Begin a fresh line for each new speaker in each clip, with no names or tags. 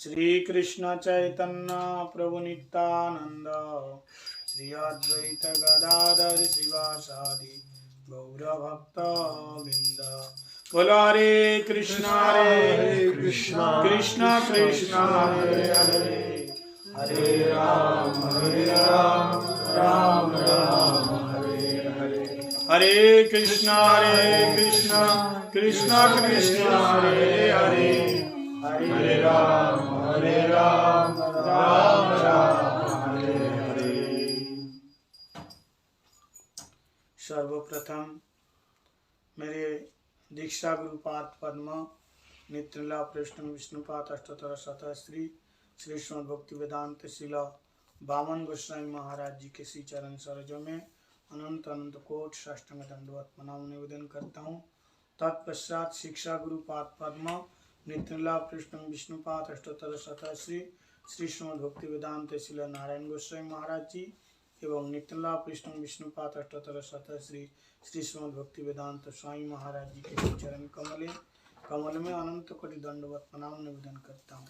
श्री कृष्ण चैतन्य प्रभु नित्यानंद श्री अद्वैत गदाधर शिवासादि गौर भक्त वृंद। बोलो हरे कृष्णा कृष्णा कृष्णा हरे हरे, हरे राम राम राम हरे हरे। हरे कृष्णा कृष्णा कृष्णा हरे हरे, हरे राम राम राम हरे हरे। सर्वप्रथम मेरे दीक्षा गुरुपाद पद्म नित्यला प्रश्न विष्णुपाद अष्टोत्तर शतः श्री श्री श्रीमद् भक्ति वेदांत शिला वामन गोस्वामी महाराज जी के श्री चरण सरोजों में अनंत अनंत कोट साष्टांग दंडवत प्रणाम निवेदन करता हूँ। तत्पश्चात शिक्षा गुरुपाद पद्म नित्यला प्रश्न विष्णुपाद अष्टोत्तर शतः श्री श्री श्रीमद् भक्ति वेदांत शिला नारायण गोस्वामी महाराज जी एवं नित्यला प्रश्न विष्णुपाद अष्टोत्तर शतः श्री श्री श्रीमद् भक्ति वेदांत स्वामी महाराज जी के चरण कमल में अनंत कोटि दंडवत प्रणाम निवेदन करता हूँ।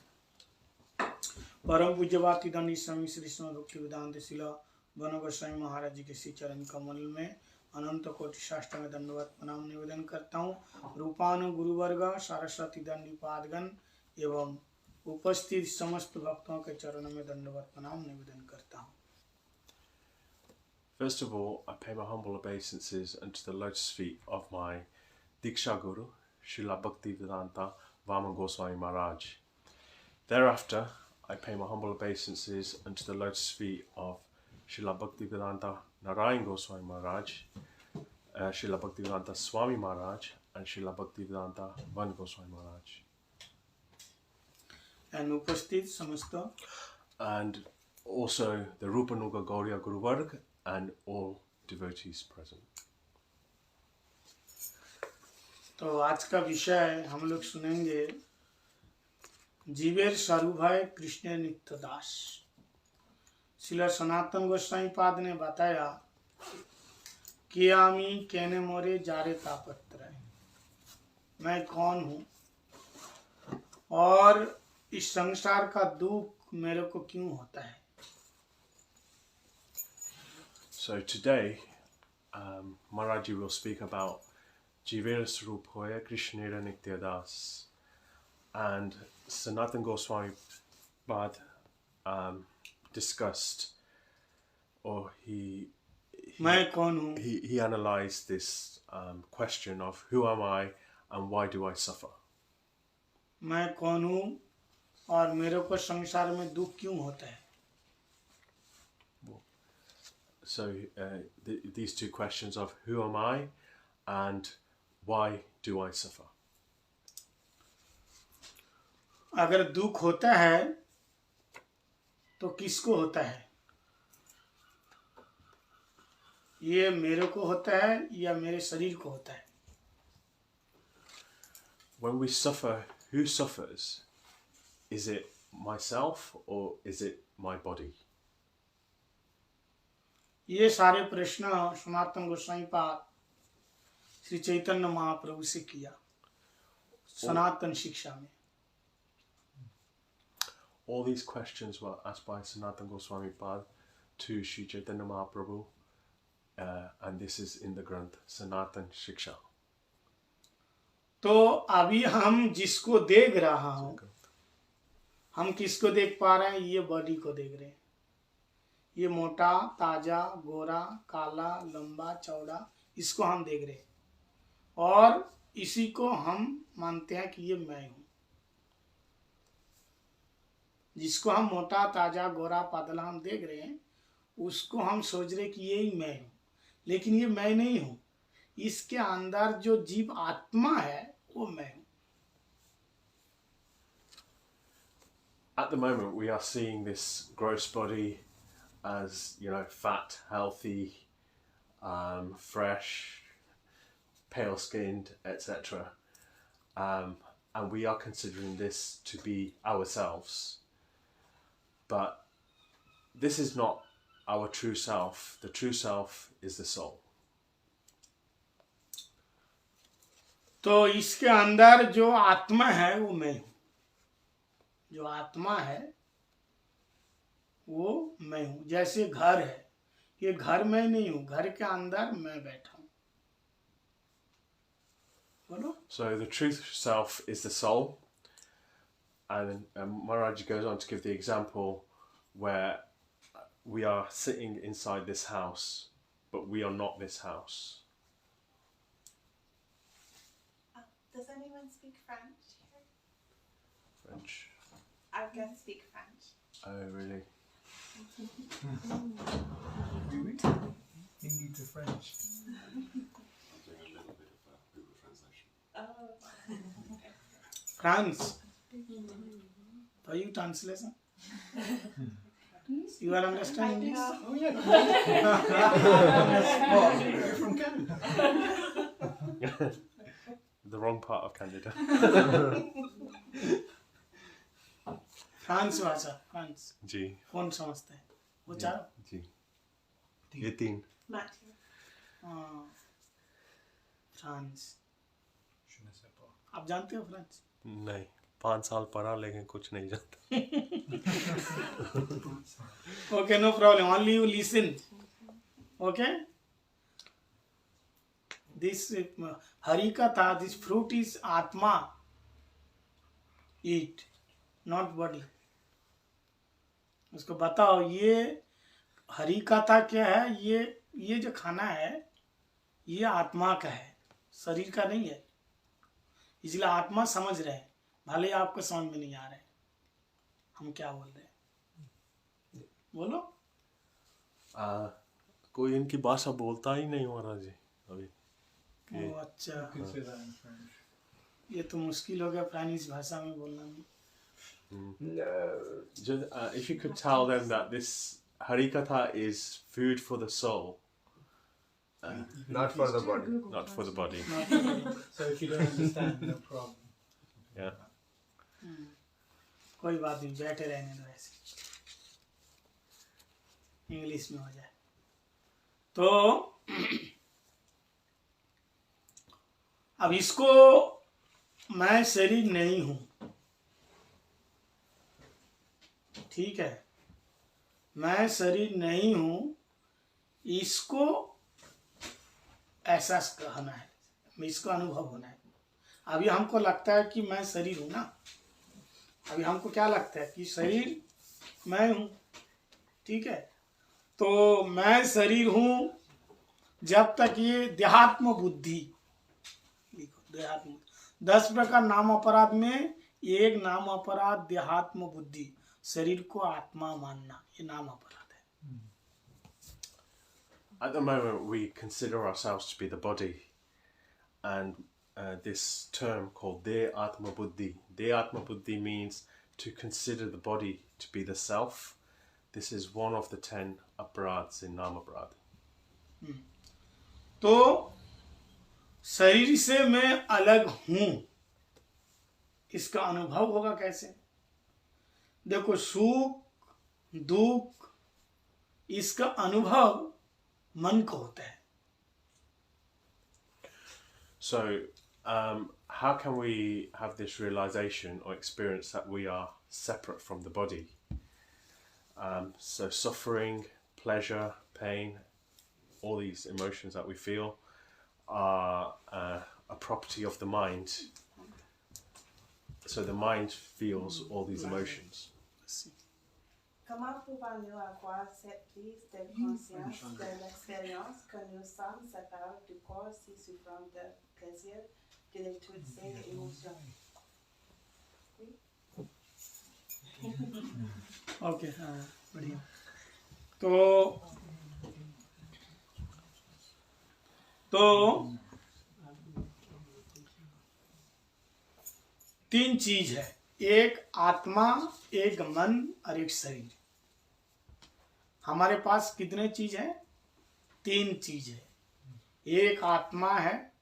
परम पूज्यवाती दंडी स्वामी श्री श्रीमद् भक्ति वेदांत शिला वन गोस्वामी महाराज जी के श्री चरण कमल में अनंत कोटि साष्टांग दंडवत प्रणाम निवेदन करता हूँ। रूपानु गुरुवर्ग सरस्वती दंडी पादगण एवं उपस्थित समस्त भक्तों के चरणों में दंडवत प्रणाम निवेदन करता हूँ।
First of all, I pay my humble obeisances unto the lotus feet of my Diksha Guru, Srila Bhaktivedanta Vaman Goswami Maharaj. Thereafter, I pay my humble obeisances unto the lotus feet of Srila Bhaktivedanta Narayan Goswami Maharaj, Srila Bhaktivedanta Swami Maharaj, and Srila Bhaktivedanta Van Goswami Maharaj.
And उपस्थित समस्त
And also the Rupanuga Gauriya Guru Varg and all devotees present.
तो आज का विषय हम लोग सुनेंगे जीवेर स्वरूप है कृष्ण नित्य दास। श्रील सनातन गोस्वामी पाद ने बताया कि आमी कहने मोरे जारे तापत्र है, मैं कौन हूँ और इस संसार का दुख मेरे को क्यों होता है।
So today, Maharaji will speak about Jivera Swarupoya Krishnera Nityadas, and Sanatan Goswami Pad discussed, or he analyzed this question of who am I and why do I suffer?
मैं कौन हूँ और मेरे को संसार में दुख क्यों होता है।
So these two questions of who am I and why do I suffer?
अगर दुख होता है तो किसको होता है, ये मेरे को होता है या मेरे शरीर को होता है।
When we suffer, who suffers? Is it myself or is it my body?
ये सारे प्रश्न सनातन गोस्वामी पाद श्री चैतन्य महाप्रभु से किया सनातन शिक्षा में।
All these questions were asked by Sanatan Goswami Pad to Sri Chaitanya Mahaprabhu, and this is in the Granth Sanatan Shiksha.
तो अभी हम जिसको देख रहा हूँ, हम किसको देख पा रहे हैं, ये बॉडी को देख रहे हैं। ये मोटा ताजा गोरा काला लंबा चौड़ा, इसको हम देख रहे हैं और इसी को हम मानते हैं कि ये मैं हूँ। जिसको हम मोटा ताजा गोरा पातला हम देख रहे हैं, उसको हम सोच रहे कि यही मैं हूँ, लेकिन ये मैं नहीं हूँ। इसके अंदर जो जीव आत्मा है वो मैं हूँ।
At the moment, we are seeing this gross body as, fat, healthy, fresh, pale-skinned, etc. And we are considering this to be ourselves. But this is not our true self. The true self is the soul.
तो इसके अंदर जो आत्मा है वो मैं हूँ, जो आत्मा है वो मैं हूं। जैसे घर है, ये घर में नहीं हूं, घर के अंदर मैं बैठा हूं। बोलो।
So the truth self is the soul, and Maharaj goes on to give the example where we are sitting inside this house, but we are not this house.
Does anyone speak French here?
French.
I can speak French.
Oh, really?
Hindi to French.
Oh.
France. For you translation? You are understanding?
Oh yeah. You're from Canada.
The wrong part of Canada.
France भाषा, France
जी.
कौन समझता है वो चारों?
जी. ये तीन.
Matthew.
हाँ, France.
Je ne sais pas.
आप जानते हो फ्रांस?
नहीं. 5 साल पढ़ा लेकिन कुछ नहीं जानता.
Okay, no problem. Only you listen. Okay? This harikatha, this fruit is atma. Eat, not body. उसको बताओ ये हरिकथा क्या है? ये जो खाना है ये आत्मा का है, शरीर का नहीं है। इसलिए आत्मा समझ रहे हैं, भले ही आपको समझ में नहीं आ रहा है हम क्या बोल रहे हैं। बोलो।
कोई इनकी भाषा बोलता ही नहीं महाराज जी अभी.
ओ अच्छा,
You can say that in French.
ये तो मुश्किल हो गया फ्रांसीसी भाषा में बोलना भी।
Just, if you could tell them that this harikatha is food for the soul,
Not for the body.
not for the body.
So if you don't understand, no problem.
Yeah.
कोई बात नहीं, बैठे रहने दो ऐसे, इंग्लिश में हो जाए तो। अब इसको मैं शरीर नहीं हूं, ठीक है, मैं शरीर नहीं हूं, इसको एहसास करना है, इसको अनुभव होना है। अभी हमको लगता है कि मैं शरीर हूं ना, अभी हमको क्या लगता है कि शरीर मैं हूं, ठीक है। तो मैं शरीर हूं जब तक ये देहात्म बुद्धि, लिखो देहात्म, 10 प्रकार नाम अपराध में एक नाम अपराध देहात्म बुद्धि, शरीर को आत्मा मानना, ये नाम अपराध है।
At the moment, we consider ourselves to be the body, and this term called De Atma Buddhi. De Atma Buddhi means to consider the body to be the self. This is one of the 10 aparadhs in Nam Aparadh.
तो शरीर से मैं अलग हूं, इसका अनुभव होगा कैसे? देखो, सुख दुख इसका अनुभव मन को होता है।
So, how can we have this realization or experience that we are separate from the body? So suffering, pleasure, pain, all these emotions that we feel are a property of the mind. So the mind feels all these emotions.
Comment pouvons-nous avoir cette prise de conscience de l'expérience que nous sommes séparés du corps si souffrant de plaisir de toutes ces émotions?
Okay, हाँ, बढ़िया। तो तीन चीज है, एक आत्मा, एक मन और एक शरीर। हमारे पास कितने चीज है? 3 चीज है, एक आत्मा है,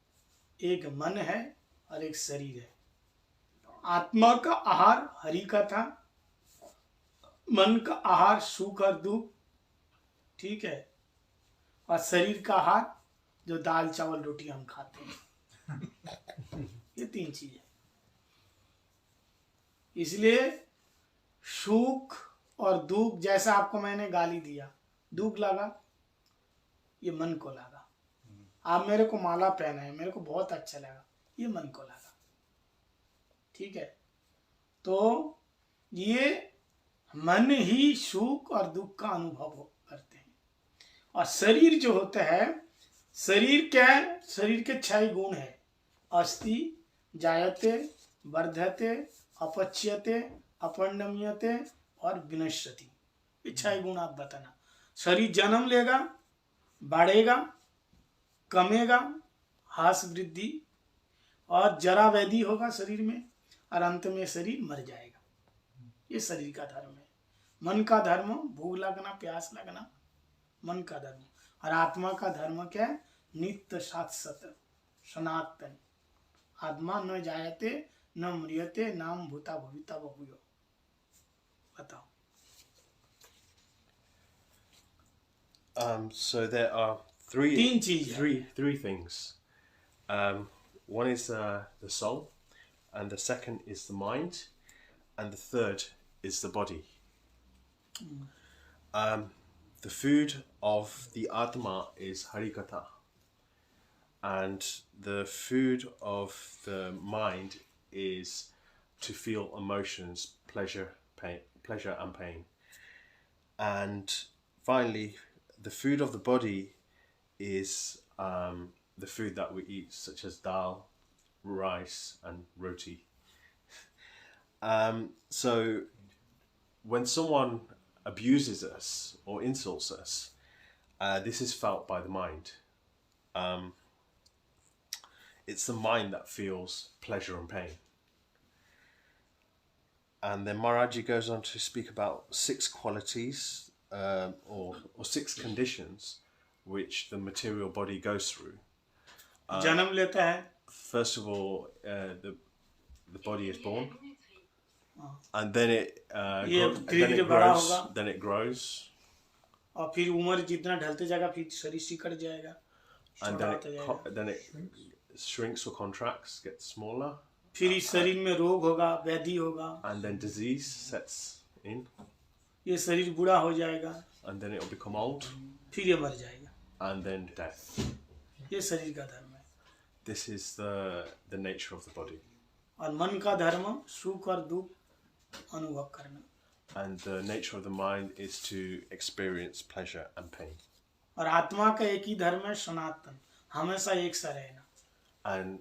एक मन है और एक शरीर है। आत्मा का आहार हरि कथा, मन का आहार सुख और दुख, ठीक है, और शरीर का आहार जो दाल चावल रोटी हम खाते हैं। ये 3 चीज है। इसलिए सुख और दुख, जैसा आपको मैंने गाली दिया, दुख लगा, ये मन को लगा। आप मेरे को माला पहनाए, मेरे को बहुत अच्छा लगा, ये मन को लगा। ठीक है, तो ये मन ही सुख और दुख का अनुभव करते हैं। और शरीर जो होता है, शरीर क्या है? शरीर के 6 गुण है। अस्ति जायते, वर्धते, अपच्यते, अपंडम्यते और विनश्यति। ये 6 गुण आप बताना। शरीर जन्म लेगा, बढ़ेगा, कमेगा, हास वृद्धि और जरा व्याधि होगा शरीर में, और अंत में शरीर मर जाएगा। ये शरीर का धर्म है। मन का धर्म भूख लगना, प्यास लगना, मन का धर्म। और आत्मा का धर्म क्या है? नित्य शाश्वत सनातन। आत्मा न जायते न म्रियते नाम भूता भविता बहुयो। बताओ।
So there are
तीन चीज है।
three things. One is the soul, and the second is the mind, and the third is the body. The food of the Atma is Harikatha, and the food of the mind is to feel emotions, pleasure and pain. And finally, the food of the body is the food that we eat, such as dal, rice, and roti. So when someone abuses us or insults us, this is felt by the mind. It's the mind that feels pleasure and pain. And then Maharaji goes on to speak about 6 qualities or 6 conditions which the material body goes through.
जन्म लेता है,
First of all, the body is born, and then it then it grows,
और फिर उम्र जितना ढलते जाएगा फिर शरीर सिकड़ जाएगा,
and
छोटा होता जाएगा।
then it shrinks or contracts, gets smaller,
फिर इस शरीर में रोग होगा, व्याधि होगा,
and then disease sets in,
ये शरीर बूढ़ा हो जाएगा,
and then it will become old,
फिर ये मर जाएगा।
and then death.
ये शरीर का धर्म है।
This is the nature of the body.
और मन का धर्म सुख और दुख अनुभव करना।
And the nature of the mind is to experience pleasure and pain.
और आत्मा का एक ही धर्म है, सनातन, हमेशा एक सा रहना।
And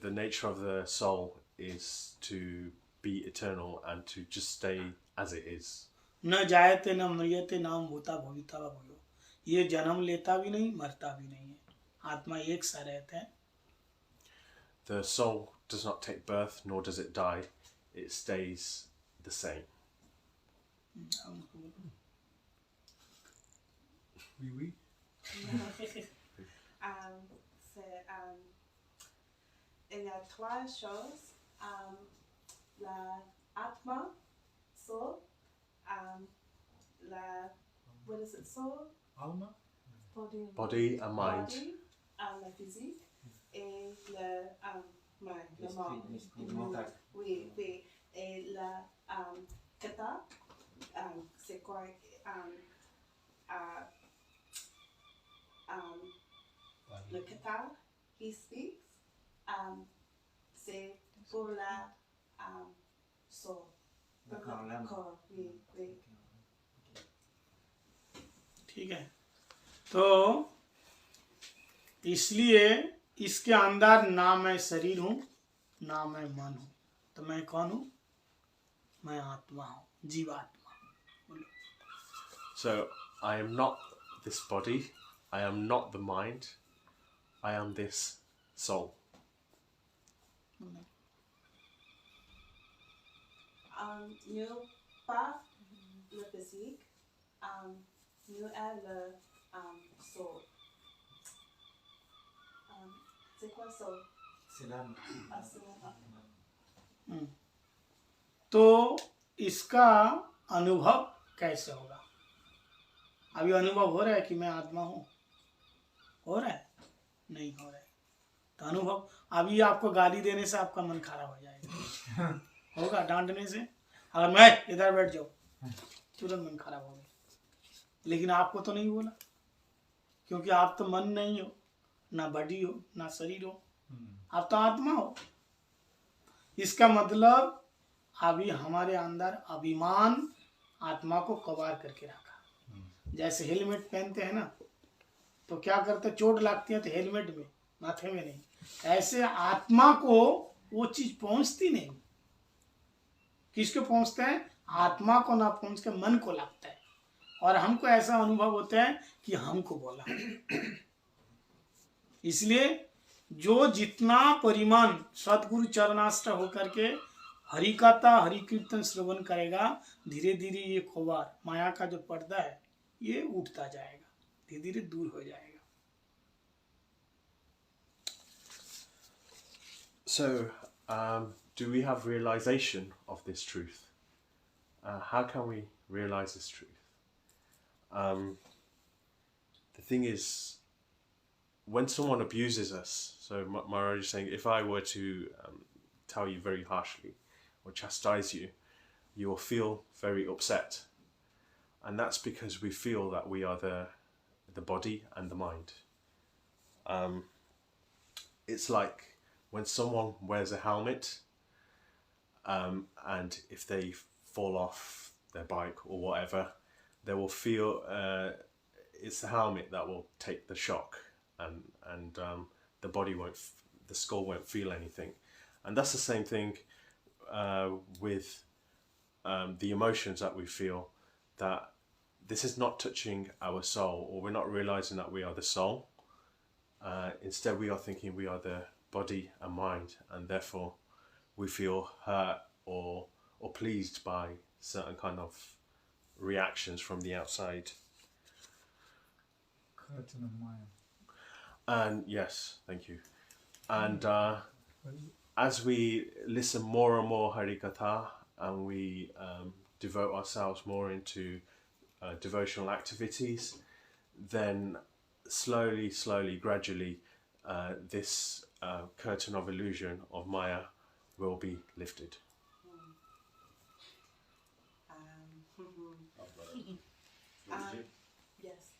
the nature of the soul is to be eternal and to just stay as it is.
न जायते न मरियते नाम भूता भविता भूयो। ये जन्म लेता भी नहीं, मरता भी नहीं है। आत्मा एक सा रहता है।
The soul does not take birth, nor does it die. It stays the same.
Oui.
Il y a 3 choses. La Atma, soul, what is it, soul?
Alma?
Body and mind.
Body, la physique, et le mind, le monde. Oui. Et la Katha, c'est quoi? Le Katha, he speaks, c'est pour la soul. Corps, oui.
ठीक है, तो इसलिए इसके अंदर ना मैं शरीर हूँ, ना मैं मन हूँ, तो मैं कौन हूँ? मैं आत्मा हूँ, जीवात्मा।
So I am not this body. I am not the mind. I am this soul.
Nous pas le physique, nous est le soul. C'est quoi soul?
C'est l'âme.
C'est l'âme.
तो इसका अनुभव कैसे होगा? अभी अनुभव हो रहा है कि मैं आत्मा हूँ? हो रहा है? नहीं हो रहा है। तो अनुभव, अभी आपको गाली देने से आपका मन खराब हो जाएगा, होगा डांटने से? अगर मैं इधर बैठ जाऊं तुरंत मन खराब हो गया। लेकिन आपको तो नहीं बोला, क्योंकि आप तो मन नहीं हो, ना बॉडी हो, ना शरीर हो, आप तो आत्मा हो। इसका मतलब अभी हमारे अंदर अभिमान आत्मा को कबार करके रखा। जैसे हेलमेट पहनते हैं ना, तो क्या करते, चोट लगती है तो हेलमेट में, माथे में नहीं। ऐसे आत्मा को वो चीज पहुंचती नहीं। किसको पहुंचते हैं? आत्मा को ना पहुंच के मन को लगता है, और हमको ऐसा अनुभव होता है कि हमको बोला। इसलिए जो जितना परिमाण सदगुरु चरणाश्रय होकर के हरि कथा हरि कीर्तन श्रवण करेगा, धीरे धीरे ये खोबार माया का जो पर्दा है ये उठता जाएगा, धीरे धीरे दूर हो जाएगा।
So, do we have realization of this truth? How can we realize this truth? The thing is, when someone abuses us, so Maharaj is saying, if I were to tell you very harshly or chastise you, you will feel very upset. And that's because we feel that we are the body and the mind. It's like when someone wears a helmet, and if they fall off their bike or whatever, they will feel it's the helmet that will take the shock, and the body won't, the skull won't feel anything. And that's the same thing with the emotions that we feel, that this is not touching our soul, or we're not realizing that we are the soul. Instead, we are thinking we are the body and mind, and therefore we feel hurt or pleased by certain kind of reactions from the outside.
Curtain of Maya.
And yes, thank you. And as we listen more and more Hari Katha, and we devote ourselves more into devotional activities, then slowly, gradually, this curtain of illusion of Maya will be lifted.
Yes.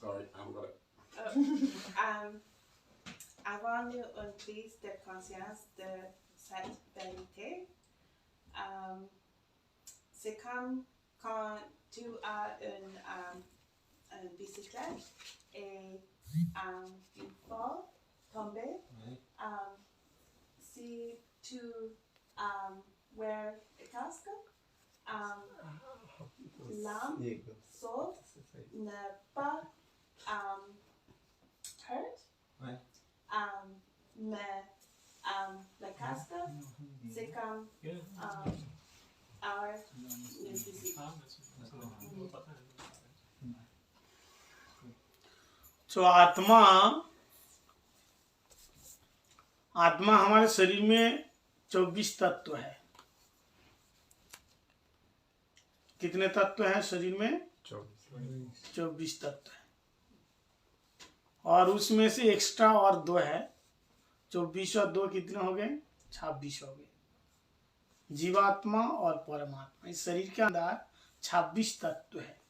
Sorry, I haven't got it.
Avant une prise de conscience de cette vérité, c'est comme quand tu as une bicyclette et il faut tomber. Si tu wear a casque, l'âme saute ne pas hurt.
Ouais.
Mais le casque, c'est comme our physique.
तो आत्मा हमारे शरीर में 24 तत्व है। कितने तत्व हैं शरीर में? 24 तत्व है, और उसमें से एक्स्ट्रा और 2 है। 24 और 2 कितने हो गए? 26 हो गए। जीवात्मा और परमात्मा, इस शरीर के अंदर 26 तत्व है।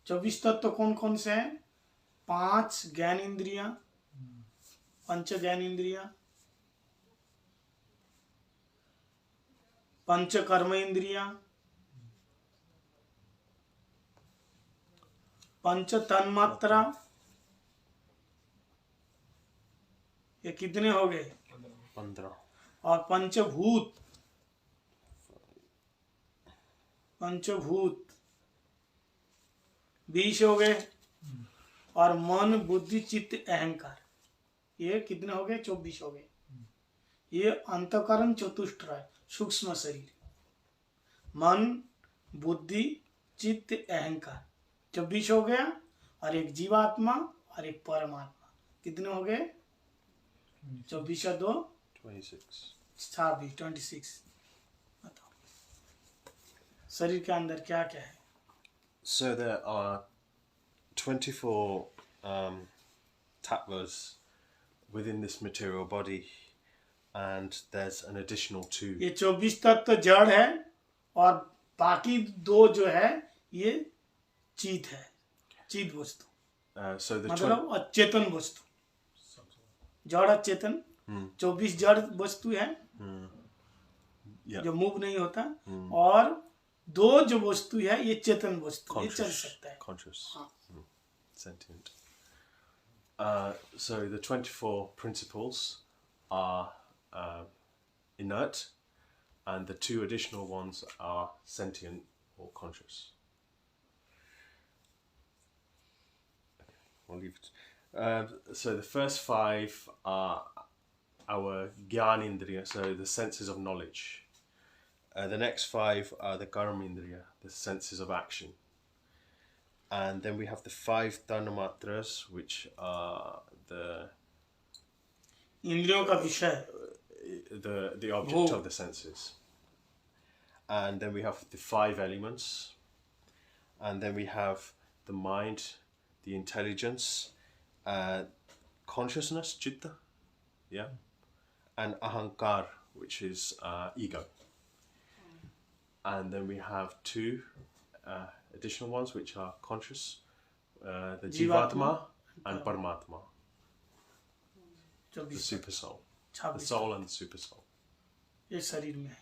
24 तत्व कौन कौन से हैं? 5 ज्ञान इंद्रियां, पंच ज्ञान इंद्रियां, 5 कर्म इंद्रियां, 5 तन्मात्रा, ये कितने हो गए?
15।
और पंचभूत 20 हो गए। और मन बुद्धि चित्त अहंकार, ये कितने हो गए? 24 हो गए। ये अंतःकरण चतुष्टय सूक्ष्म शरीर, मन बुद्धि चित्त अहंकार 24 हो गया। और एक जीवात्मा और एक परमात्मा, कितने हो गए? 24 और 2 26। बताओ शरीर के अंदर क्या क्या है?
So there are 24 tattvas within this material body, and there's an additional two.
ये 24 तत्व जड़ है और बाकी 2 जो है ये चित है, चित वस्तु,
So the
मतलब अचेतन वस्तु, जड़ अचेतन 24 जड़ वस्तु है
yeah,
जो मूव नहीं होता, और 2 जो वस्तु है ये चेतन वस्तु, ये चल
conscious,
सकता है.
conscious,
हाँ.
sentient. So the 24 principles are inert, and the 2 additional ones are sentient or conscious. Okay, we'll leave it. So the first 5 are our Gyanindriya, so the senses of knowledge. The next 5 are the Karmindriya, the senses of action. And then we have the 5 Tanamatras, which are the
इंद्रियों का विषय,
the object of the senses. And then we have the 5 elements. And then we have the mind, the intelligence, consciousness, chitta, yeah, and ahankar, which is ego. And then we have 2 additional ones, which are conscious, the Jivatma and Paramatma, the super soul, the soul and the super soul.
ये शरीर में है.